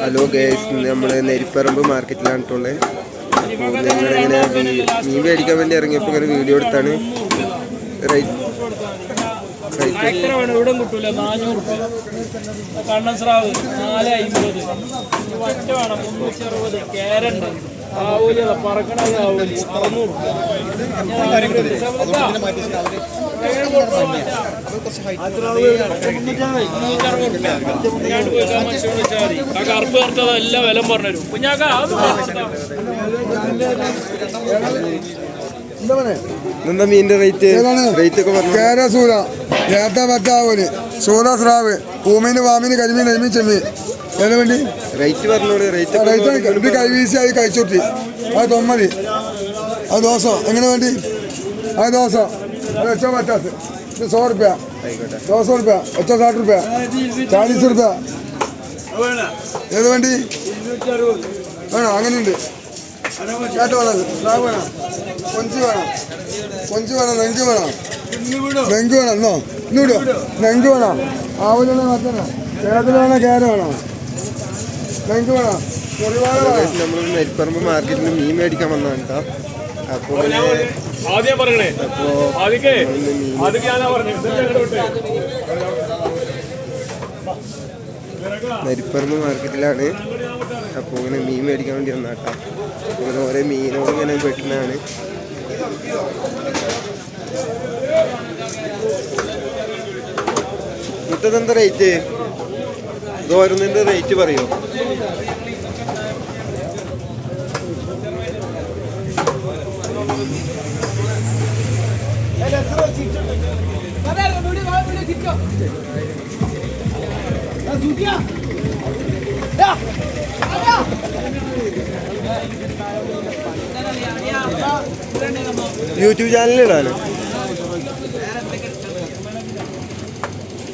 Hello guys, നമ്മൾ നെരിപ്പറമ്പ് മാർക്കറ്റിലാണിട്ടുള്ളത്. അപ്പോൾ ഞങ്ങളിങ്ങനെ മീൻ മേടിക്കാൻ വേണ്ടി ഇറങ്ങിയപ്പോൾ ഇങ്ങനെ വീഡിയോ എടുത്താണ്. ഇവിടെ കിട്ടൂല 400 കണ്ണൻ സ്രാവ് 450 വറ്റ വേണം 360 കേരണ്ട് ആവൂല പറക്കണത് ആവൂല 600 കറുപ്പ് കറുത്തത് എല്ലാം വില പറഞ്ഞു കുഞ്ഞാക്ക എന്താ മീനിന്റെ റേറ്റ് ഒക്കെ പറഞ്ഞു? സൂത നേരത്തെ പറ്റാവൂല് സൂത സ്രാവ് പൂമീന് വാമീന് കരിമീൻ നെയ്മീൻ ചെമ്മീൻ ഏതാ വേണ്ടി റേറ്റ് പറഞ്ഞോളൂ. റേറ്റ് ഇത് കൈവീശിയായി കഴിച്ചോട്ടി അത് 90 അത് ദോശ എങ്ങനെ വേണ്ടി അത് ദോശ അത് 150 ഇത് 100 रुपया 200 रुपया 160 रुपया 40 रुपया ഏത് വേണ്ടി വേണോ? അങ്ങനെയുണ്ട് കേട്ടോ വേണം സ്രാവ് വേണം കൊഞ്ച് വേണം നെങ്ക് വേണം എന്നോ ഇന്നൂടോ നെങ്ക് വേണം ആവൂല മത്തന കേരളത്തിൽ വേണോ കേര വേണോ നെങ്ക് വേണം നമ്മൾ നെരിപ്പറമ്പ് മാർക്കറ്റിൽ മീൻ മേടിക്കാൻ വന്നതാണ് കേട്ടോ. അപ്പോൾ നെരിപ്പറമ്പ് മാർക്കറ്റിലാണ്. അപ്പോൾ ഇങ്ങനെ മീൻ മേടിക്കാൻ വേണ്ടി വന്ന കേട്ടോ. ഇങ്ങനെ ഓരോ മീനോട് ഇങ്ങനെ വെട്ടുന്നതാണ്. ഇതെന്താ റേറ്റ്? ഇത് ഓരോന്നിൻ്റെ റേറ്റ് പറയോ? യൂട്യൂബ് ചാനലിടാനോ?